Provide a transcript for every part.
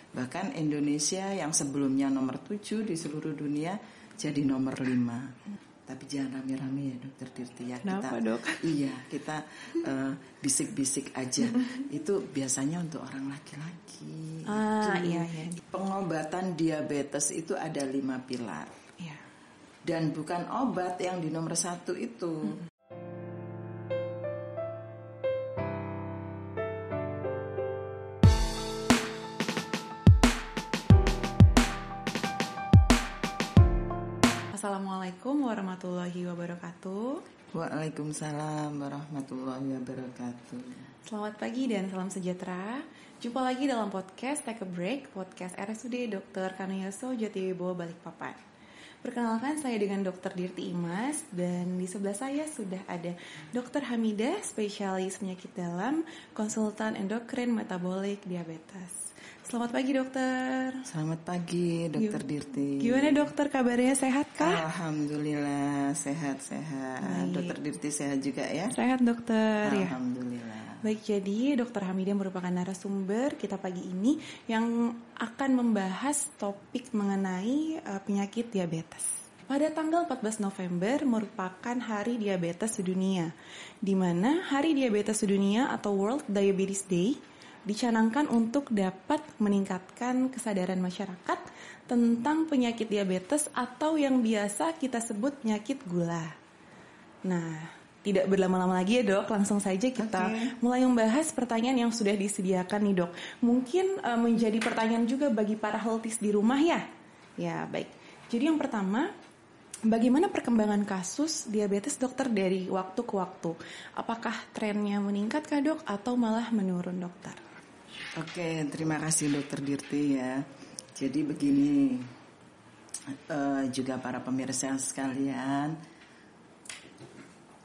Bahkan Indonesia yang sebelumnya nomor 7 di seluruh dunia jadi nomor 5. Tapi jangan rame-rame ya Dokter Dirti ya. Kenapa, Dok? Iya, kita bisik-bisik aja. Itu biasanya untuk orang laki-laki. Iya. Pengobatan diabetes itu ada 5 pilar. Iya. Dan bukan obat yang di nomor 1 itu. Assalamualaikum warahmatullahi wabarakatuh. Waalaikumsalam warahmatullahi wabarakatuh. Selamat pagi dan salam sejahtera. Jumpa lagi dalam podcast Take a Break, podcast RSUD Dr. Kanoyoso Jatiwibowo Balikpapan. Perkenalkan, saya dengan Dr. Dirti Imas, dan di sebelah saya sudah ada Dr. Hamidah, spesialis penyakit dalam, konsultan endokrin metabolik diabetes. Selamat pagi dokter. Selamat pagi Dokter Dirti. Gimana dokter, kabarnya sehat kah? Alhamdulillah sehat-sehat. Dokter Dirti sehat juga ya? Sehat dokter. Alhamdulillah. Baik, jadi Dokter Hamidah merupakan narasumber kita pagi ini yang akan membahas topik mengenai penyakit diabetes. Pada tanggal 14 November merupakan Hari Diabetes Sedunia, di mana Hari Diabetes Sedunia atau World Diabetes Day dicanangkan untuk dapat meningkatkan kesadaran masyarakat tentang penyakit diabetes atau yang biasa kita sebut penyakit gula. Nah, tidak berlama-lama lagi ya dok, langsung saja kita mulai membahas pertanyaan yang sudah disediakan nih dok. Mungkin menjadi pertanyaan juga bagi para healthies di rumah ya. Ya baik, jadi yang pertama, bagaimana perkembangan kasus diabetes dokter dari waktu ke waktu? Apakah trennya meningkat kah dok atau malah menurun dokter? Oke, terima kasih Dokter Dirti ya. Jadi begini, juga para pemirsa sekalian,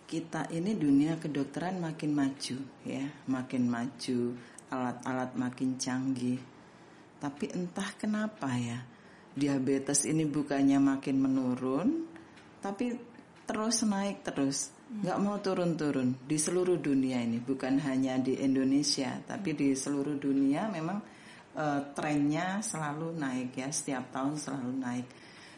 kita ini dunia kedokteran makin maju ya, makin maju, alat-alat makin canggih. Tapi entah kenapa ya, diabetes ini bukannya makin menurun, tapi terus naik terus. Nggak mau turun-turun di seluruh dunia ini, bukan hanya di Indonesia, tapi di seluruh dunia memang trennya selalu naik ya, setiap tahun selalu naik.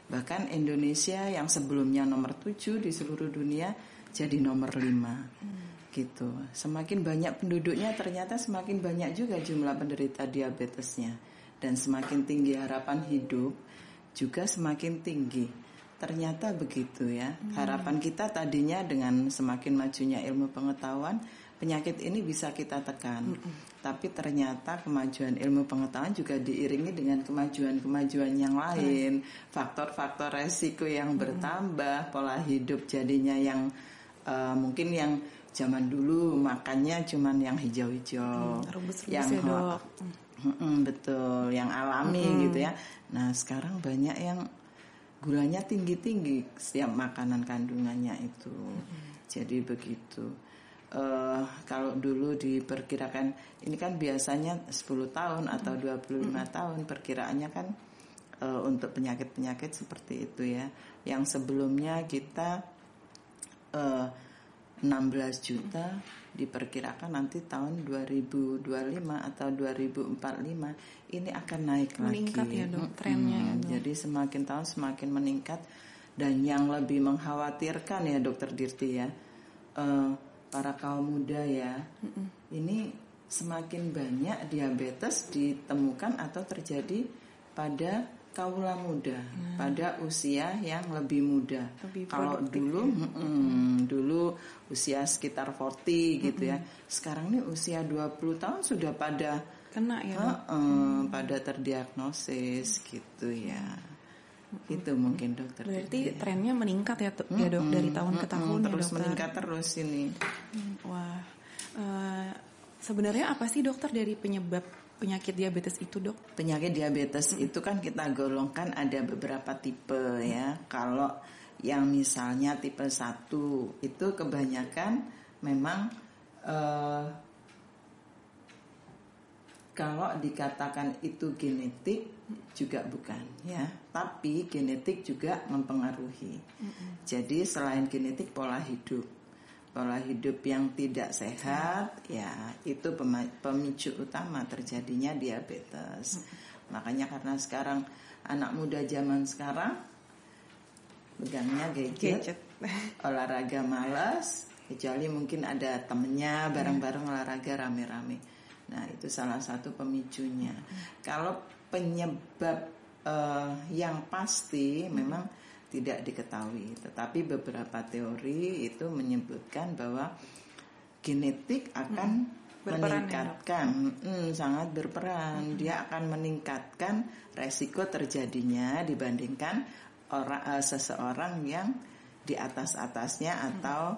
Bahkan Indonesia yang sebelumnya nomor 7 di seluruh dunia jadi nomor 5 gitu. Semakin banyak penduduknya, ternyata semakin banyak juga jumlah penderita diabetesnya, dan semakin tinggi harapan hidup juga semakin tinggi. Ternyata begitu ya. Harapan kita tadinya dengan semakin majunya ilmu pengetahuan, penyakit ini bisa kita tekan. Tapi ternyata kemajuan ilmu pengetahuan juga diiringi dengan kemajuan-kemajuan yang lain. Faktor-faktor resiko yang bertambah, pola hidup jadinya yang mungkin yang zaman dulu makannya cuman yang hijau-hijau, yang ya, dok. Betul, yang alami gitu ya. Nah sekarang banyak yang gulanya tinggi-tinggi setiap makanan kandungannya itu. Jadi begitu. Kalau dulu diperkirakan, ini kan biasanya 10 tahun atau 25 tahun perkiraannya kan untuk penyakit-penyakit seperti itu ya. Yang sebelumnya kita 16 juta, diperkirakan nanti tahun 2025 atau 2045 ini akan naik meningkat lagi. Ya dok, trennya ya dok. Jadi semakin tahun semakin meningkat. Dan yang lebih mengkhawatirkan ya Dokter Dirti ya, para kaum muda ya, ini semakin banyak diabetes ditemukan atau terjadi pada kaula muda, pada usia yang lebih muda. Kalau dulu dulu usia sekitar 40 gitu ya. Sekarang nih usia 20 tahun sudah pada kena ya. Pada terdiagnosis gitu ya. Itu mungkin dokter. Berarti trennya meningkat ya, ya dok, dari tahun ke tahun terus ya, dokter. meningkat terus ini. Wah. Sebenarnya apa sih dokter dari penyebab penyakit diabetes itu dok? Penyakit diabetes itu kan kita golongkan ada beberapa tipe ya. Kalau yang misalnya tipe 1 itu kebanyakan memang kalau dikatakan itu genetik juga bukan ya. Tapi genetik juga mempengaruhi. Jadi selain genetik, pola hidup yang tidak sehat ya itu pemicu utama terjadinya diabetes. Makanya karena sekarang anak muda zaman sekarang pegangnya gadget. Olahraga malas, kecuali mungkin ada temennya bareng-bareng olahraga rame-rame. Nah itu salah satu pemicunya. Kalau penyebab yang pasti memang tidak diketahui, tetapi beberapa teori itu menyebutkan bahwa genetik akan meningkatkan, sangat berperan. Dia akan meningkatkan resiko terjadinya dibandingkan seseorang yang di atasnya atau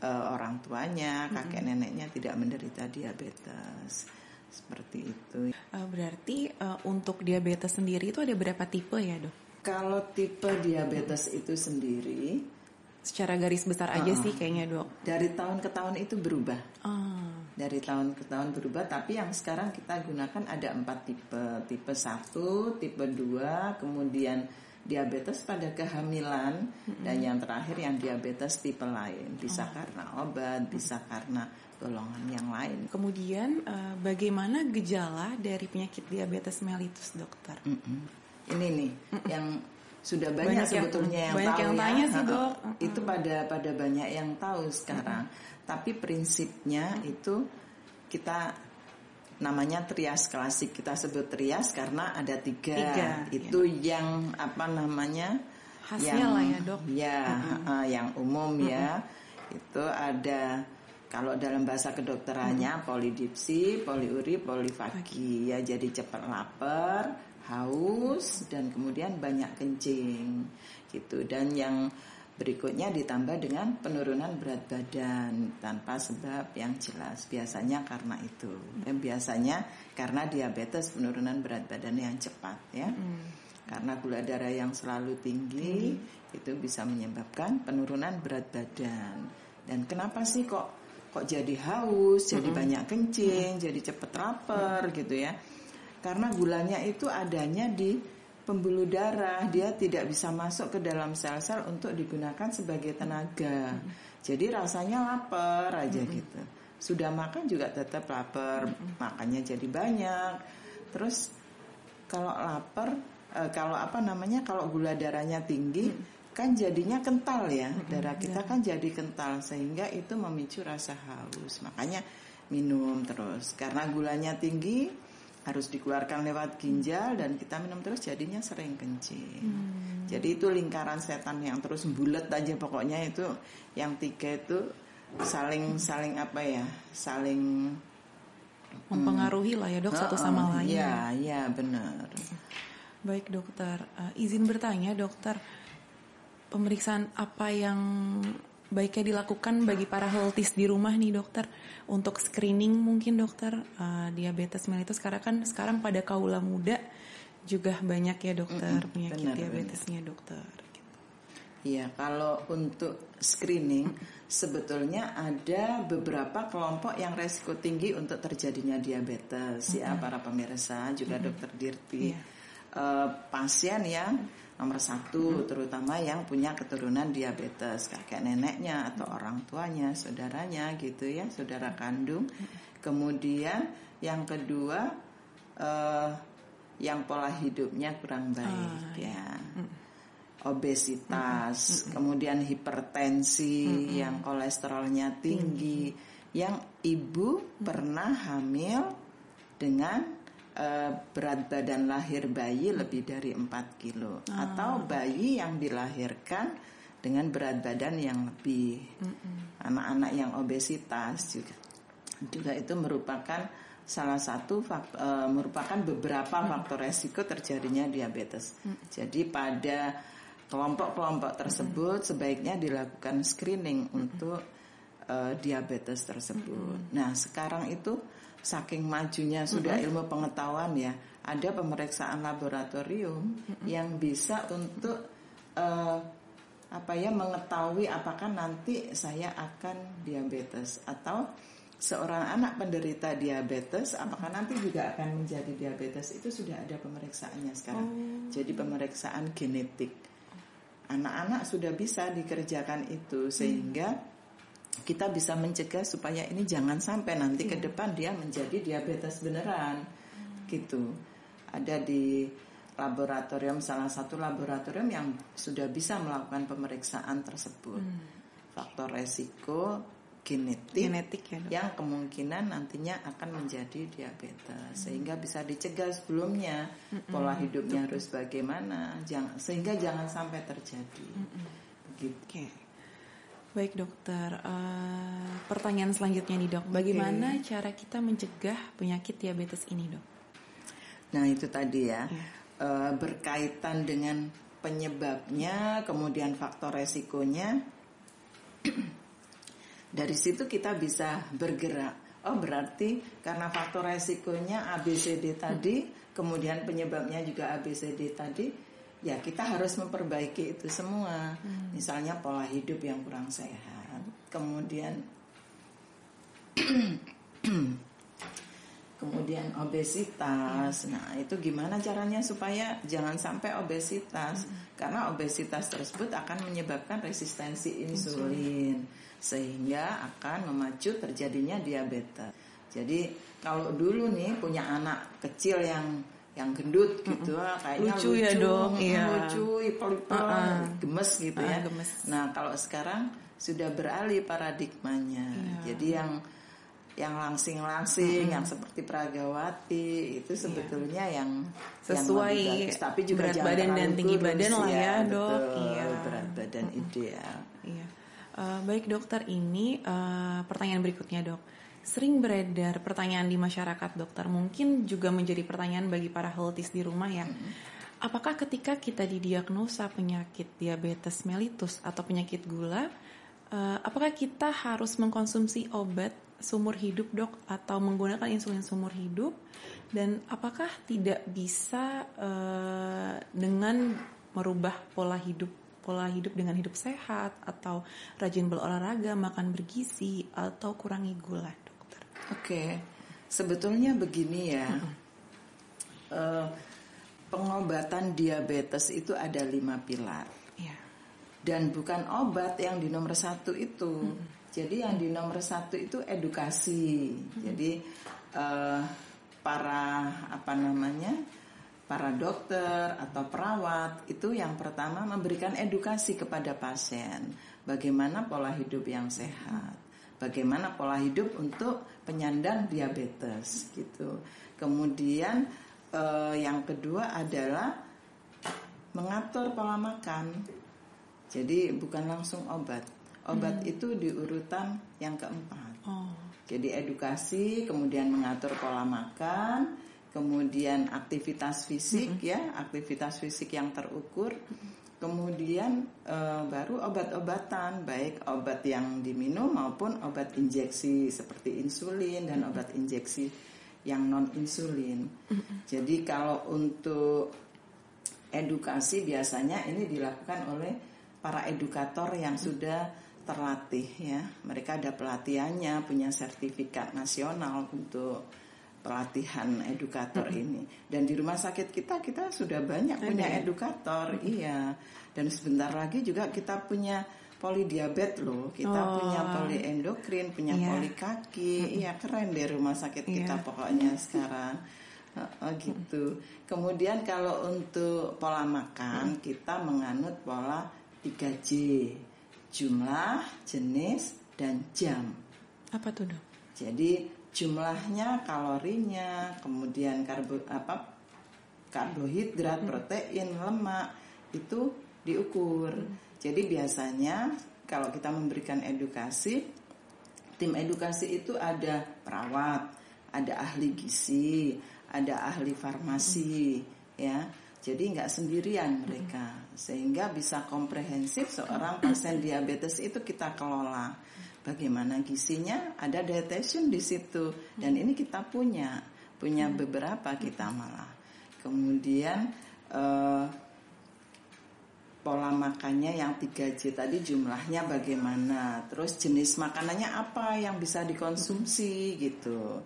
orang tuanya, kakek neneknya tidak menderita diabetes. Seperti itu. Berarti untuk diabetes sendiri itu ada berapa tipe ya, Dok? Kalau tipe diabetes itu sendiri secara garis besar aja sih kayaknya, Dok. Dari tahun ke tahun itu berubah. Dari tahun ke tahun berubah, tapi yang sekarang kita gunakan ada 4 tipe. Tipe 1, tipe 2, kemudian diabetes pada kehamilan, dan yang terakhir yang diabetes tipe lain. Bisa karena obat, bisa karena golongan yang lain. Kemudian bagaimana gejala dari penyakit diabetes mellitus, dokter? Ini nih yang sudah banyak sebetulnya yang banyak tahu yang tanya sih, Dok. Itu pada banyak yang tahu sekarang. Tapi prinsipnya itu kita namanya trias klasik. Kita sebut trias karena ada tiga. Itu yang apa namanya? Khasnya yang, lah ya, Dok. Ya, yang umum ya. Itu ada, kalau dalam bahasa kedokterannya polidipsi, poliuri, polifagi. Ya, jadi cepat lapar, haus, dan kemudian banyak kencing gitu. Dan yang berikutnya ditambah dengan penurunan berat badan tanpa sebab yang jelas. Biasanya karena itu. Dan biasanya karena diabetes, penurunan berat badan yang cepat ya. Karena gula darah yang selalu tinggi itu bisa menyebabkan penurunan berat badan. Dan kenapa sih kok jadi haus, jadi banyak kencing, jadi cepat lapar gitu ya? Karena gulanya itu adanya di pembuluh darah, dia tidak bisa masuk ke dalam sel-sel untuk digunakan sebagai tenaga. Jadi rasanya lapar aja gitu. Sudah makan juga tetap lapar, makannya jadi banyak. Terus kalau lapar, kalau gula darahnya tinggi, kan jadinya kental ya. Darah kita kan jadi kental, sehingga itu memicu rasa haus. Makanya minum terus. Karena gulanya tinggi, harus dikeluarkan lewat ginjal, dan kita minum terus jadinya sering kencing. Jadi itu lingkaran setan yang terus bulat aja pokoknya. Itu yang 3 itu saling mempengaruhi lah ya, Dok, satu sama lain. Iya benar. Baik, dokter, izin bertanya, dokter, pemeriksaan apa yang baiknya dilakukan bagi para healthies di rumah nih, dokter, untuk screening mungkin, dokter, diabetes mellitus? Karena kan sekarang pada kaula muda juga banyak ya, dokter, penyakit diabetesnya, dokter. Iya, kalau untuk screening sebetulnya ada beberapa kelompok yang resiko tinggi untuk terjadinya diabetes ya, para pemirsa, juga dokter Dirti. Pasien yang nomor 1 terutama yang punya keturunan diabetes, kakek neneknya atau orang tuanya, saudaranya gitu ya, saudara kandung. Kemudian yang kedua yang pola hidupnya kurang baik ya, obesitas, kemudian hipertensi, yang kolesterolnya tinggi, yang ibu pernah hamil dengan berat badan lahir bayi lebih dari 4 kilo, atau bayi yang dilahirkan dengan berat badan yang lebih. Anak-anak yang obesitas juga itu merupakan salah satu merupakan beberapa faktor resiko terjadinya diabetes. Jadi pada kelompok-kelompok tersebut sebaiknya dilakukan screening untuk diabetes tersebut. Nah, sekarang itu saking majunya sudah ilmu pengetahuan ya, ada pemeriksaan laboratorium yang bisa untuk mengetahui apakah nanti saya akan diabetes, atau seorang anak penderita diabetes apakah nanti juga akan menjadi diabetes. Itu sudah ada pemeriksaannya sekarang. Jadi pemeriksaan genetik. Anak-anak sudah bisa dikerjakan itu, sehingga kita bisa mencegah supaya ini jangan sampai nanti ke depan dia menjadi diabetes beneran gitu. ada di laboratorium, salah satu laboratorium yang sudah bisa melakukan pemeriksaan tersebut. Faktor resiko genetik ya, Dok? yang kemungkinan nantinya akan menjadi diabetes, sehingga bisa dicegah sebelumnya. Pola hidupnya harus bagaimana, sehingga jangan sampai terjadi. Gitu. Oke. Baik dokter, pertanyaan selanjutnya nih dok, bagaimana cara kita mencegah penyakit diabetes ini dok? Nah itu tadi ya, berkaitan dengan penyebabnya, kemudian faktor resikonya. Dari situ kita bisa bergerak. Oh berarti karena faktor resikonya ABCD tadi, kemudian penyebabnya juga ABCD tadi, ya kita harus memperbaiki itu semua. Misalnya pola hidup yang kurang sehat, kemudian obesitas. Nah itu gimana caranya supaya jangan sampai obesitas, karena obesitas tersebut akan menyebabkan resistensi insulin, sehingga akan memacu terjadinya diabetes. Jadi kalau dulu nih punya anak kecil yang gendut gitu, kayaknya lucu ya dok, lucu, pelipel, gemes gitu ya. Gemes. Nah kalau sekarang sudah beralih paradigmanya, jadi yang langsing-langsing, yang seperti Pragawati itu sebetulnya yang sesuai yang bagus, tapi juga berat badan dan tinggi badan lah ya dok. Betul, berat badan ideal. Iya. Baik dokter, ini pertanyaan berikutnya dok. Sering beredar pertanyaan di masyarakat dokter, mungkin juga menjadi pertanyaan bagi para healthies di rumah ya. Apakah ketika kita didiagnosa penyakit diabetes mellitus atau penyakit gula, apakah kita harus mengkonsumsi obat seumur hidup dok, atau menggunakan insulin seumur hidup? Dan apakah tidak bisa dengan merubah pola hidup dengan hidup sehat, atau rajin berolahraga, makan bergizi, atau kurangi gula, dokter? Oke, sebetulnya begini ya, pengobatan diabetes itu ada 5 pilar, dan bukan obat yang di nomor 1 itu. Jadi yang di nomor 1 itu edukasi. Jadi para dokter atau perawat itu yang pertama memberikan edukasi kepada pasien, bagaimana pola hidup yang sehat, bagaimana pola hidup untuk penyandang diabetes gitu. Kemudian yang kedua adalah mengatur pola makan. Jadi bukan langsung obat itu di urutan yang keempat. Jadi edukasi, kemudian mengatur pola makan, kemudian aktivitas fisik aktivitas fisik yang terukur, kemudian baru obat-obatan, baik obat yang diminum maupun obat injeksi seperti insulin dan obat injeksi yang non insulin. Jadi kalau untuk edukasi biasanya ini dilakukan oleh para edukator yang sudah terlatih ya. Mereka ada pelatihannya, punya sertifikat nasional untuk pelatihan edukator ini. Dan di rumah sakit kita sudah banyak punya edukator, iya. Dan sebentar lagi juga kita punya polidiabet loh. Kita punya poliendokrin, punya polikaki. Iya, keren deh rumah sakit kita pokoknya sekarang. Gitu. Kemudian kalau untuk pola makan, kita menganut pola 3J. Jumlah, jenis, dan jam. Apa tuh dok? Jadi jumlahnya, kalorinya, kemudian karbohidrat, protein, lemak itu diukur. Jadi biasanya kalau kita memberikan edukasi, tim edukasi itu ada perawat, ada ahli gizi, ada ahli farmasi, ya. Jadi nggak sendirian mereka, sehingga bisa komprehensif seorang pasien diabetes itu kita kelola. Bagaimana gizinya, ada dietitian di situ, dan ini kita punya beberapa kita malah. Kemudian pola makannya yang 3J tadi, jumlahnya bagaimana, terus jenis makanannya apa yang bisa dikonsumsi gitu.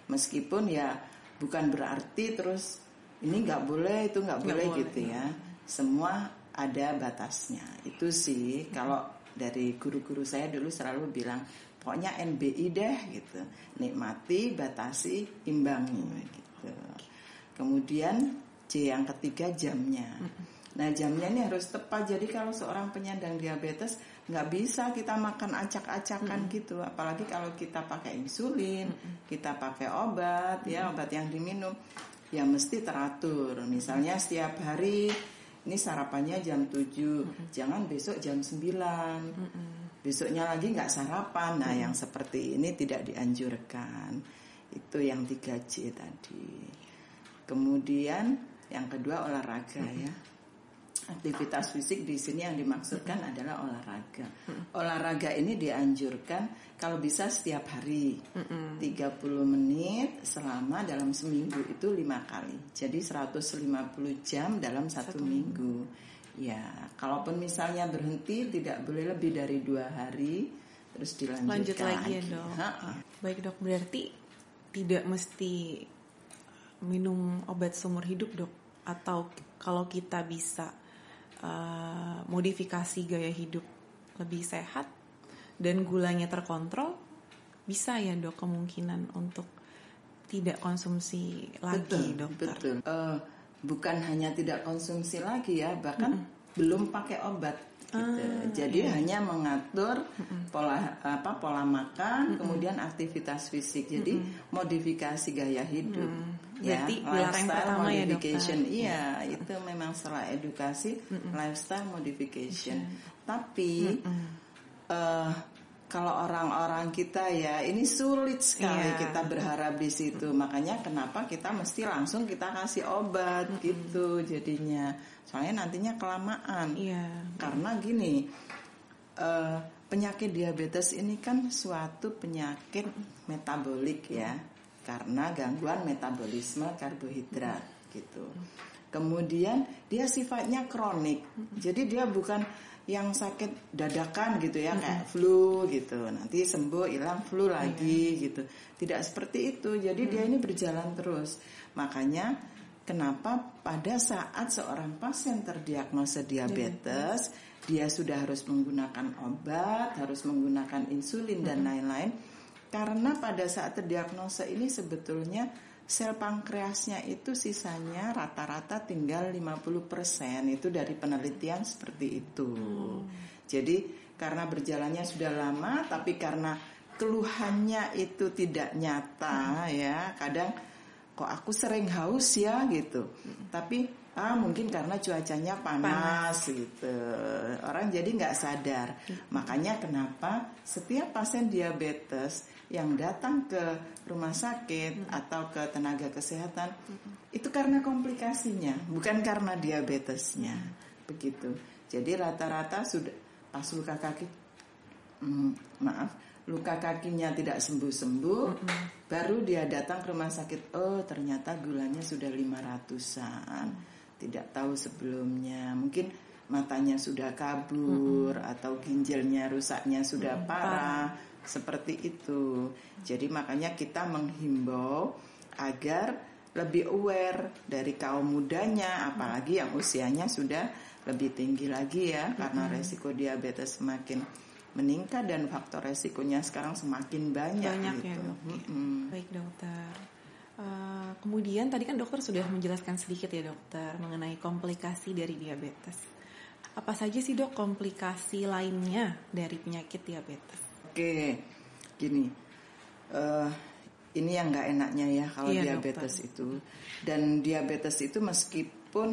Meskipun ya bukan berarti terus ini nggak boleh, itu nggak boleh gitu ya. Semua ada batasnya. Itu sih kalau dari guru-guru saya dulu selalu bilang, pokoknya NBI deh gitu. Nikmati, batasi, imbangi gitu. Kemudian C yang ketiga jamnya. Nah jamnya ini harus tepat. Jadi kalau seorang penyandang diabetes nggak bisa kita makan acak-acakan gitu. Apalagi kalau kita pakai insulin, kita pakai obat ya, obat yang diminum ya mesti teratur. Misalnya setiap hari ini sarapannya jam 7, jangan besok jam 9. Besoknya lagi nggak sarapan. Nah yang seperti ini tidak dianjurkan. Itu yang 3C tadi. Kemudian yang kedua olahraga ya. Aktivitas fisik di sini yang dimaksudkan adalah olahraga. Olahraga ini dianjurkan kalau bisa setiap hari 30 menit selama dalam seminggu itu 5 kali. Jadi 150 jam dalam satu minggu. Ya, kalaupun misalnya berhenti tidak boleh lebih dari 2 hari, terus dilanjutkan. Lanjut lagi ya dok. Baik dok, berarti tidak mesti minum obat seumur hidup dok, atau kalau kita bisa modifikasi gaya hidup lebih sehat dan gulanya terkontrol, bisa ya dok kemungkinan untuk tidak konsumsi lagi dokter. Betul. Bukan hanya tidak konsumsi lagi ya, bahkan belum pakai obat. Gitu. Jadi hanya mengatur pola makan, kemudian aktivitas fisik. Jadi modifikasi gaya hidup. Berarti Lifestyle modification. Ya, iya, itu memang setelah edukasi lifestyle modification. Tapi kalau orang-orang kita ya ini sulit sekali kita berharap di situ. Makanya kenapa kita mesti langsung kita kasih obat gitu jadinya. Soalnya nantinya kelamaan. Karena gini, penyakit diabetes ini kan suatu penyakit metabolik ya. Karena gangguan metabolisme karbohidrat gitu. Kemudian dia sifatnya kronik. Jadi dia bukan yang sakit dadakan gitu ya, kayak flu gitu. Nanti sembuh, hilang flu lagi gitu. Tidak seperti itu. Jadi dia ini berjalan terus. Makanya kenapa pada saat seorang pasien terdiagnosa diabetes, dia sudah harus menggunakan obat, harus menggunakan insulin dan lain-lain. Karena pada saat terdiagnosa ini sebetulnya sel pankreasnya itu sisanya rata-rata tinggal 50%. Itu dari penelitian seperti itu. Jadi karena berjalannya sudah lama, tapi karena keluhannya itu tidak nyata ya, kadang kok aku sering haus ya gitu. Tapi mungkin karena cuacanya panas gitu. Orang jadi nggak sadar. Makanya kenapa setiap pasien diabetes yang datang ke rumah sakit atau ke tenaga kesehatan itu karena komplikasinya, bukan karena diabetesnya. Begitu. Jadi rata-rata sudah pas luka kakinya tidak sembuh-sembuh, baru dia datang ke rumah sakit. Oh, ternyata gulanya sudah 500-an. Tidak tahu sebelumnya. Mungkin matanya sudah kabur atau ginjalnya rusaknya sudah parah. Seperti itu. Jadi makanya kita menghimbau agar lebih aware dari kaum mudanya, apalagi yang usianya sudah lebih tinggi lagi ya, karena resiko diabetes semakin meningkat dan faktor resikonya sekarang semakin banyak gitu. Ya, dok. Baik dokter. Kemudian tadi kan dokter sudah menjelaskan sedikit ya dokter mengenai komplikasi dari diabetes. Apa saja sih dok komplikasi lainnya dari penyakit diabetes? Oke, gini, ini yang nggak enaknya ya kalau diabetes dokter. Itu. Dan diabetes itu meskipun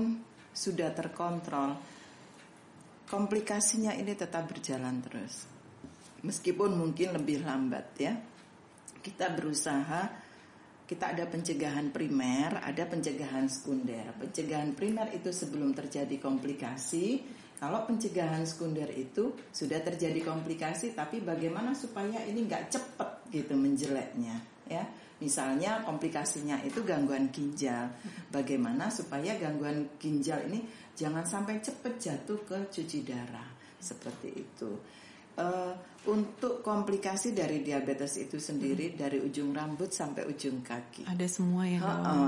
sudah terkontrol, komplikasinya ini tetap berjalan terus. Meskipun mungkin lebih lambat ya. Kita berusaha, kita ada pencegahan primer, ada pencegahan sekunder. Pencegahan primer itu sebelum terjadi komplikasi. Kalau pencegahan sekunder itu sudah terjadi komplikasi, tapi bagaimana supaya ini nggak cepat gitu menjeleknya, ya? Misalnya komplikasinya itu gangguan ginjal. Bagaimana supaya gangguan ginjal ini jangan sampai cepat jatuh ke cuci darah, seperti itu. Untuk komplikasi dari diabetes itu sendiri dari ujung rambut sampai ujung kaki. Ada semua ya.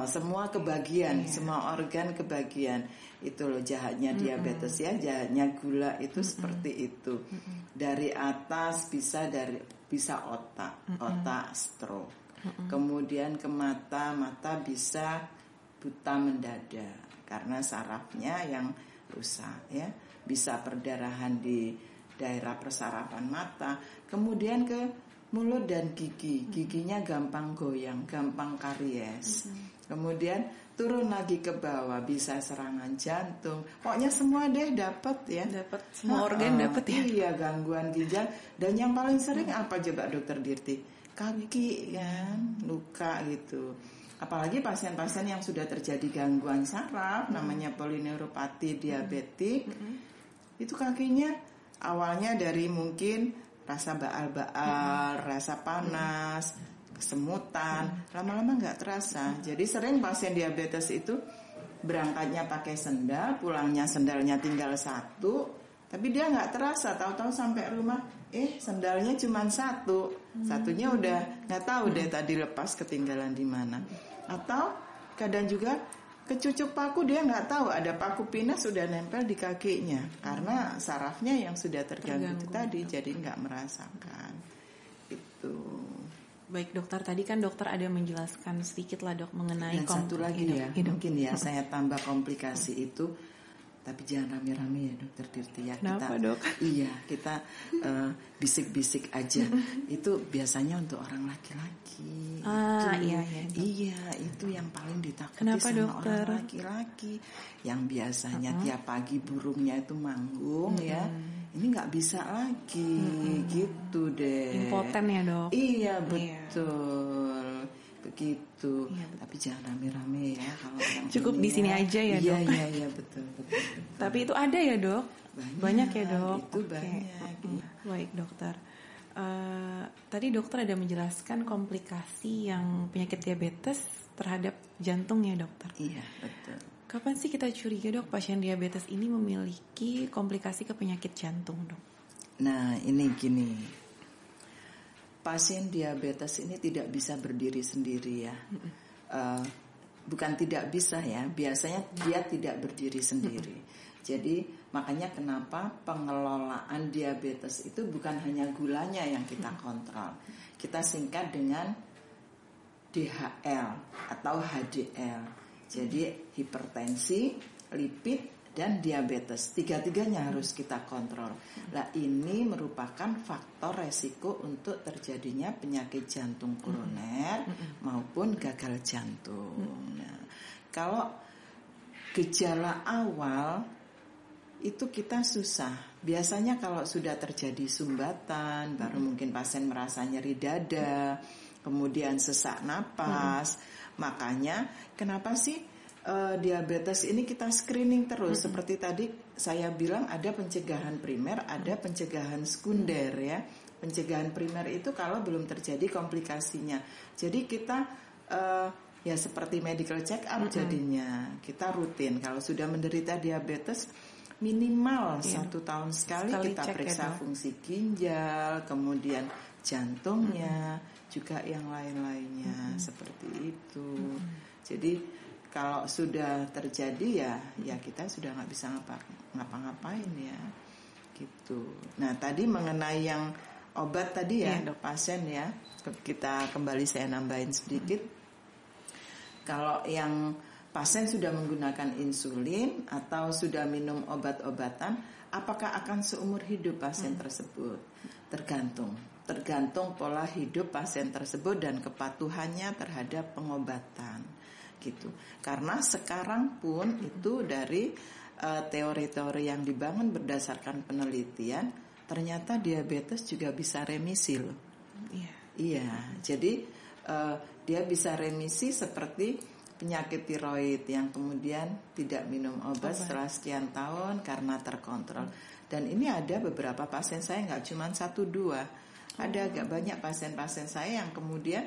Semua kebagian, semua organ kebagian. Itu loh jahatnya diabetes ya, jahatnya gula itu seperti itu. Dari atas bisa otak stroke. Kemudian ke mata bisa buta mendadak karena sarafnya yang rusak ya. Bisa perdarahan di daerah persarapan mata, kemudian ke mulut dan gigi. Giginya gampang goyang, gampang karies. Kemudian turun lagi ke bawah, bisa serangan jantung. Pokoknya semua deh dapat ya. Dapat semua organ dapat ya. Iya, gangguan ginjal. Dan yang paling sering apa coba Dokter Dirti? Kaki kan, luka gitu. Apalagi pasien-pasien yang sudah terjadi gangguan saraf, namanya polineuropati diabetik, itu kakinya awalnya dari mungkin rasa baal-baal, rasa panas, kesemutan, lama-lama nggak terasa. Jadi sering pasien diabetes itu berangkatnya pakai sendal, pulangnya sendalnya tinggal satu, tapi dia nggak terasa. Tahu-tahu sampai rumah, sendalnya cuma satu, satunya udah nggak tahu deh tadi lepas ketinggalan di mana. Atau kadang juga kecucuk paku, dia nggak tahu ada paku pinus sudah nempel di kakinya karena sarafnya yang sudah terganggu itu tadi, jadi nggak merasakan itu. Baik dokter, tadi kan dokter ada menjelaskan sedikit lah dok mengenai satu lagi ya, mungkin ya saya tambah komplikasi itu, tapi jangan rame-rame ya Dokter Dirti ya. Kenapa kita, dok? Iya kita bisik-bisik aja. Itu biasanya untuk orang laki-laki. Iya itu yang paling ditakuti. Kenapa, sama dokter? Orang laki-laki yang biasanya tiap pagi burungnya itu manggung ya. Ini nggak bisa lagi gitu deh. Impoten ya dok? Iya betul begitu. Iya, betul. Tapi jangan rame-rame ya kalau orang cukup di sini aja ya dok. Iya betul. Tapi itu ada ya dok? Banyak ya dok. Itu banyak. Baik dokter. Tadi dokter ada menjelaskan komplikasi yang penyakit diabetes terhadap jantung ya dokter. Iya betul. Kapan sih kita curiga dok pasien diabetes ini memiliki komplikasi ke penyakit jantung dok? Nah ini gini, pasien diabetes ini tidak bisa berdiri sendiri ya. Bukan tidak bisa ya, biasanya dia tidak berdiri sendiri. Jadi makanya kenapa pengelolaan diabetes itu bukan hanya gulanya yang kita kontrol. Kita singkat dengan DHL atau HDL. Jadi hipertensi, lipid, dan diabetes. Tiga-tiganya harus kita kontrol. Nah ini merupakan faktor resiko untuk terjadinya penyakit jantung koroner maupun gagal jantung. Nah, kalau gejala awal itu kita susah. Biasanya kalau sudah terjadi sumbatan, baru mungkin pasien merasa nyeri dada, kemudian sesak napas. Makanya kenapa sih diabetes ini kita screening terus? Seperti tadi saya bilang ada pencegahan primer, ada pencegahan sekunder ya. Pencegahan primer itu kalau belum terjadi komplikasinya. Jadi kita ya seperti medical check up jadinya. Kita rutin kalau sudah menderita diabetes minimal 1 tahun sekali kita periksa fungsi ginjal, kemudian jantungnya, juga yang lain-lainnya seperti itu. Jadi kalau sudah terjadi ya kita sudah nggak bisa ngapa-ngapain ya, gitu. Nah tadi mengenai yang obat tadi ya pasien ya, kita kembali saya nambahin sedikit. Kalau yang pasien sudah menggunakan insulin atau sudah minum obat-obatan, apakah akan seumur hidup pasien tersebut? Tergantung pola hidup pasien tersebut dan kepatuhannya terhadap pengobatan gitu. Karena sekarang pun itu dari teori-teori yang dibangun berdasarkan penelitian, ternyata diabetes juga bisa remisi loh. Iya, jadi dia bisa remisi seperti penyakit tiroid yang kemudian tidak minum obat setelah sekian tahun karena terkontrol. Dan ini ada beberapa pasien saya, nggak cuma 1-2. Ada agak banyak pasien-pasien saya yang kemudian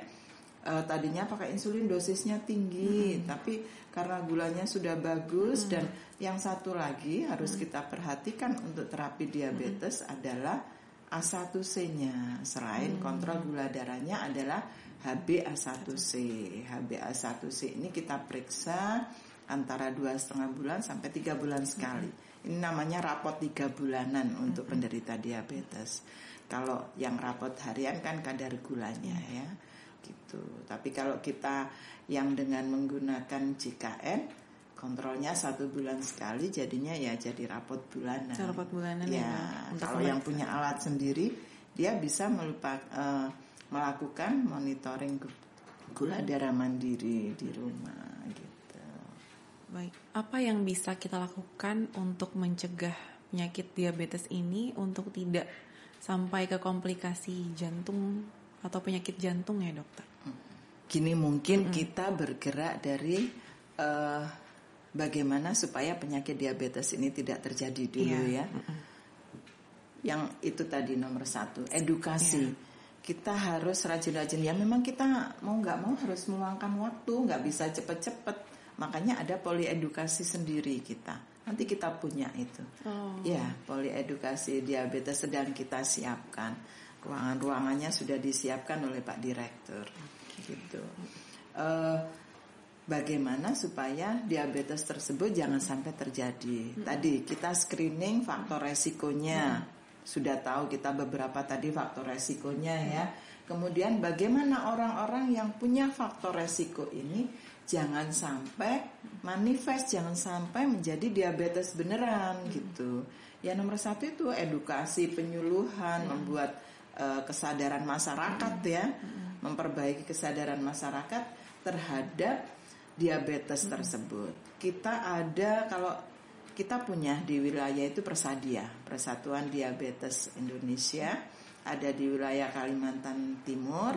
tadinya pakai insulin dosisnya tinggi, tapi karena gulanya sudah bagus. Dan yang satu lagi harus kita perhatikan untuk terapi diabetes adalah A1C-nya. Selain kontrol gula darahnya adalah HbA1c. HbA1c ini kita periksa antara 2,5 bulan sampai 3 bulan sekali. Ini namanya rapot 3 bulanan untuk penderita diabetes. Kalau yang rapot harian kan kadar gulanya ya. gitu. Tapi kalau kita yang dengan menggunakan JKN, kontrolnya 1 bulan sekali, jadinya ya jadi rapot bulanan. Rapot bulanan ya. Kalau yang punya alat sendiri, dia bisa melakukan monitoring gula darah mandiri di rumah gitu. Baik, apa yang bisa kita lakukan untuk mencegah penyakit diabetes ini untuk tidak sampai ke komplikasi jantung atau penyakit jantung ya dokter? Gini, mungkin kita bergerak dari bagaimana supaya penyakit diabetes ini tidak terjadi dulu ya. Yang itu tadi nomor 1, edukasi. Kita harus rajin-rajin, ya memang kita mau nggak mau harus meluangkan waktu, nggak bisa cepet-cepet. Makanya ada poliedukasi sendiri kita. Nanti kita punya itu. Ya, poliedukasi diabetes sedang kita siapkan. Ruangannya sudah disiapkan oleh Pak Direktur. Gitu. Bagaimana supaya diabetes tersebut jangan sampai terjadi. Tadi kita screening faktor resikonya. Sudah tahu kita beberapa tadi faktor resikonya ya. Kemudian bagaimana orang-orang yang punya faktor resiko ini jangan sampai manifest, jangan sampai menjadi diabetes beneran gitu. Ya nomor 1 itu edukasi, penyuluhan, membuat kesadaran masyarakat ya, memperbaiki kesadaran masyarakat terhadap diabetes tersebut. Kita punya di wilayah itu Persadia, Persatuan Diabetes Indonesia, ada di wilayah Kalimantan Timur.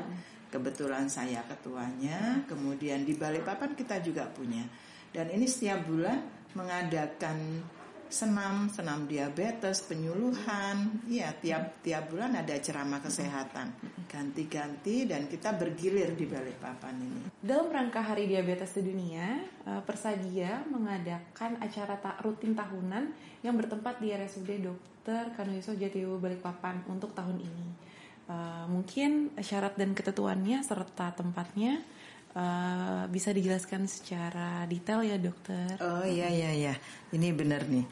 Kebetulan saya ketuanya. Kemudian di Balikpapan kita juga punya. Dan ini setiap bulan mengadakan senam diabetes, penyuluhan. Ya, tiap bulan ada ceramah kesehatan. Ganti-ganti dan kita bergilir di Balikpapan ini. Dalam rangka Hari Diabetes Sedunia, Persadia mengadakan acara rutin tahunan yang bertempat di RSUD Dr. Kanuyoso Jatiwo Balikpapan untuk tahun ini. Mungkin syarat dan ketentuannya serta tempatnya bisa dijelaskan secara detail ya dokter. Oh iya, ini benar nih.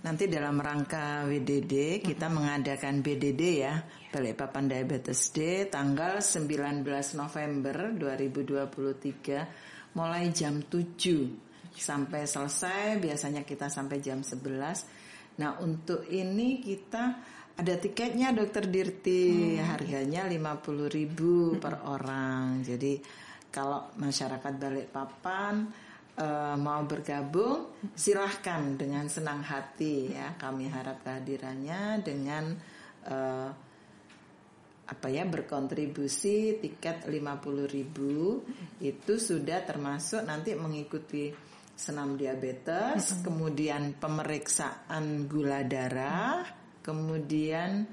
Nanti dalam rangka WDD kita mengadakan BDD ya, Balikpapan Diabetes Day, tanggal 19 November 2023 mulai jam 7 sampai selesai. Biasanya kita sampai jam 11. Nah untuk ini kita ada tiketnya Dokter Dirti, harganya 50.000 per orang. Jadi kalau masyarakat Balikpapan mau bergabung, silahkan dengan senang hati ya. Kami harap kehadirannya dengan berkontribusi tiket 50.000 itu sudah termasuk nanti mengikuti senam diabetes, kemudian pemeriksaan gula darah, kemudian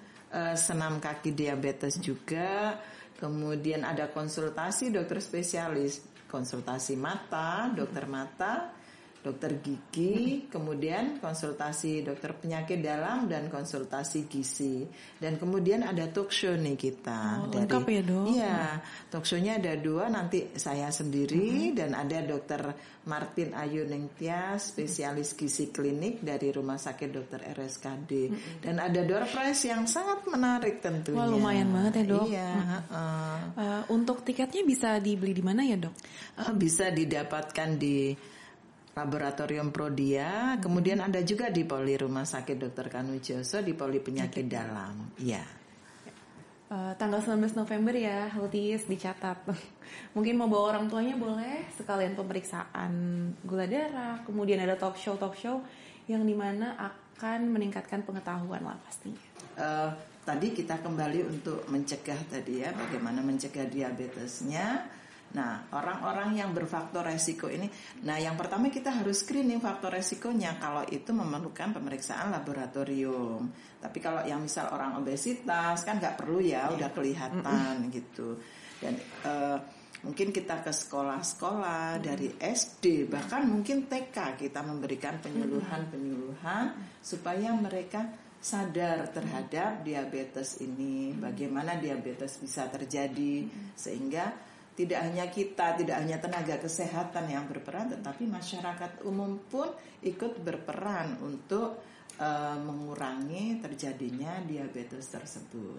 senam kaki diabetes juga. Kemudian ada konsultasi dokter spesialis, konsultasi mata, dokter mata, dokter gigi, kemudian konsultasi dokter penyakit dalam dan konsultasi gizi. Dan kemudian ada talk show nih kita. Lengkap ya dok? Iya, talk show-nya ada 2, nanti saya sendiri dan ada dokter Martin Ayu Ningtyas, spesialis gizi klinik dari Rumah Sakit Dr. RSKD. Dan ada door prize yang sangat menarik tentunya. Wah lumayan banget ya dok. Iya. Untuk tiketnya bisa dibeli di mana ya dok? Bisa didapatkan di Laboratorium Prodia, kemudian ada juga di Poli Rumah Sakit Dr. Kanuyoso di Poli Penyakit Dalam. Iya. Tanggal 19 November ya, Haltis dicatat. Mungkin mau bawa orang tuanya boleh, sekalian pemeriksaan gula darah, kemudian ada talk show yang dimana akan meningkatkan pengetahuan lah pastinya. Tadi kita kembali untuk mencegah tadi ya, bagaimana mencegah diabetesnya. Nah, orang-orang yang berfaktor resiko ini, nah yang pertama kita harus screening faktor resikonya. Kalau itu memerlukan pemeriksaan laboratorium. Tapi kalau yang misal orang obesitas kan nggak perlu ya, udah kelihatan gitu. Dan mungkin kita ke sekolah-sekolah dari SD bahkan mungkin TK kita memberikan penyuluhan supaya mereka sadar terhadap diabetes ini, bagaimana diabetes bisa terjadi, sehingga tidak hanya kita, tidak hanya tenaga kesehatan yang berperan, tetapi masyarakat umum pun ikut berperan untuk mengurangi terjadinya diabetes tersebut.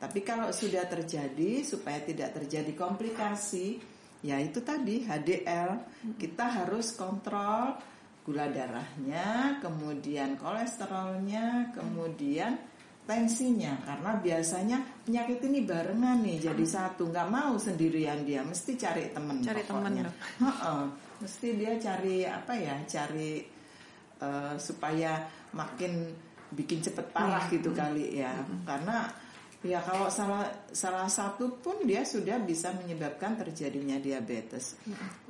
Tapi kalau sudah terjadi, supaya tidak terjadi komplikasi, ya itu tadi HDL, kita harus kontrol gula darahnya, kemudian kolesterolnya, kemudian tensinya. Karena biasanya penyakit ini barengan nih, jadi satu, nggak mau sendirian dia, mesti cari teman. Cari teman. Mesti dia cari cari supaya makin bikin cepet parah gitu kali ya. Karena ya kalau salah satu pun dia sudah bisa menyebabkan terjadinya diabetes.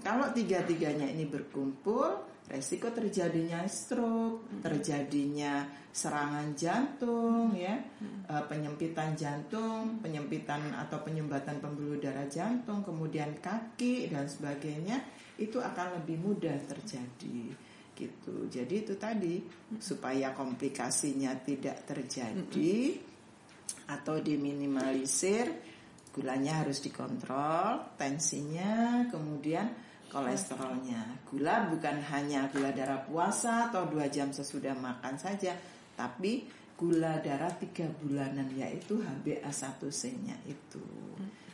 Kalau tiga-tiganya ini berkumpul, resiko terjadinya stroke, terjadinya serangan jantung, ya, penyempitan jantung, penyempitan atau penyumbatan pembuluh darah jantung, kemudian kaki dan sebagainya, itu akan lebih mudah terjadi. Gitu. Jadi itu tadi, supaya komplikasinya tidak terjadi atau diminimalisir, gulanya harus dikontrol, tensinya, kemudian kolesterolnya. Gula bukan hanya gula darah puasa atau 2 jam sesudah makan saja, tapi gula darah 3 bulanan, yaitu HbA1c-nya itu.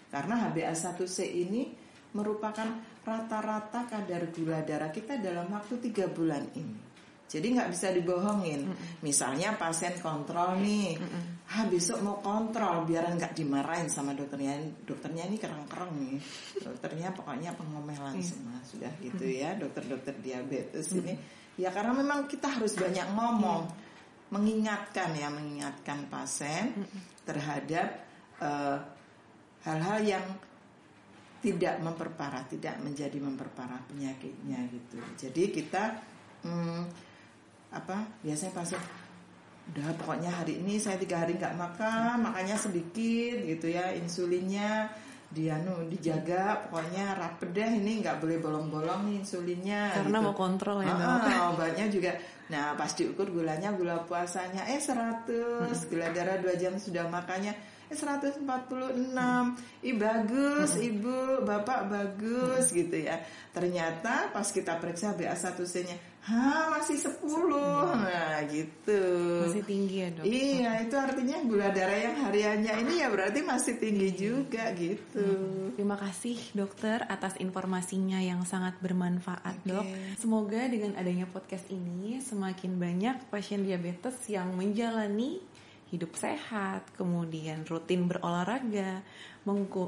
Karena HbA1c ini merupakan rata-rata kadar gula darah kita dalam waktu 3 bulan ini. Jadi nggak bisa dibohongin. Misalnya pasien kontrol nih, besok mau kontrol biar nggak dimarahin sama dokternya. Dokternya ini kereng-kereng nih. Dokternya pokoknya pengomelan semua, sudah gitu ya. Dokter-dokter diabetes ini, ya karena memang kita harus banyak ngomong, mengingatkan pasien terhadap hal-hal yang tidak menjadi memperparah penyakitnya gitu. Jadi kita biasanya pasien udah pokoknya hari ini saya 3 hari nggak makan, makannya sedikit gitu ya, insulinnya dijaga, pokoknya rapet deh, ini nggak boleh bolong-bolong nih insulinnya karena gitu. mau kontrol ya obatnya juga. Nah pas diukur gulanya, gula puasanya 100, gula darah 2 jam sudah makannya 146. Bagus ibu, bapak bagus gitu ya. Ternyata pas kita periksa HbA1c-nya masih 10. Nah gitu. Masih tinggi ya dok. Iya, itu artinya gula darah yang hariannya ini ya berarti masih tinggi juga gitu. Terima kasih dokter atas informasinya yang sangat bermanfaat dok. Semoga dengan adanya podcast ini semakin banyak pasien diabetes yang menjalani hidup sehat, kemudian rutin berolahraga,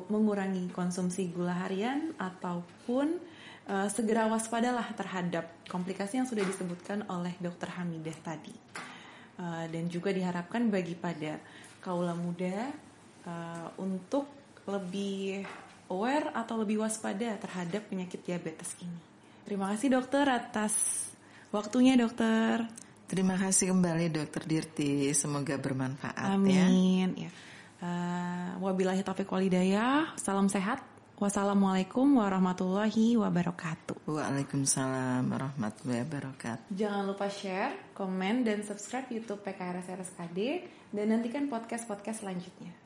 mengurangi konsumsi gula harian, ataupun segera waspadalah terhadap komplikasi yang sudah disebutkan oleh Dr. Hamidah tadi. Dan juga diharapkan bagi pada kaula muda untuk lebih aware atau lebih waspada terhadap penyakit diabetes ini. Terima kasih dokter atas waktunya dokter. Terima kasih kembali Dokter Dirti, semoga bermanfaat. Amin. Ya. Wabillahi taufiq walhidayah. Salam sehat. Wassalamualaikum warahmatullahi wabarakatuh. Waalaikumsalam warahmatullahi wabarakatuh. Jangan lupa share, komen, dan subscribe YouTube PKRS RSKD dan nantikan podcast-podcast selanjutnya.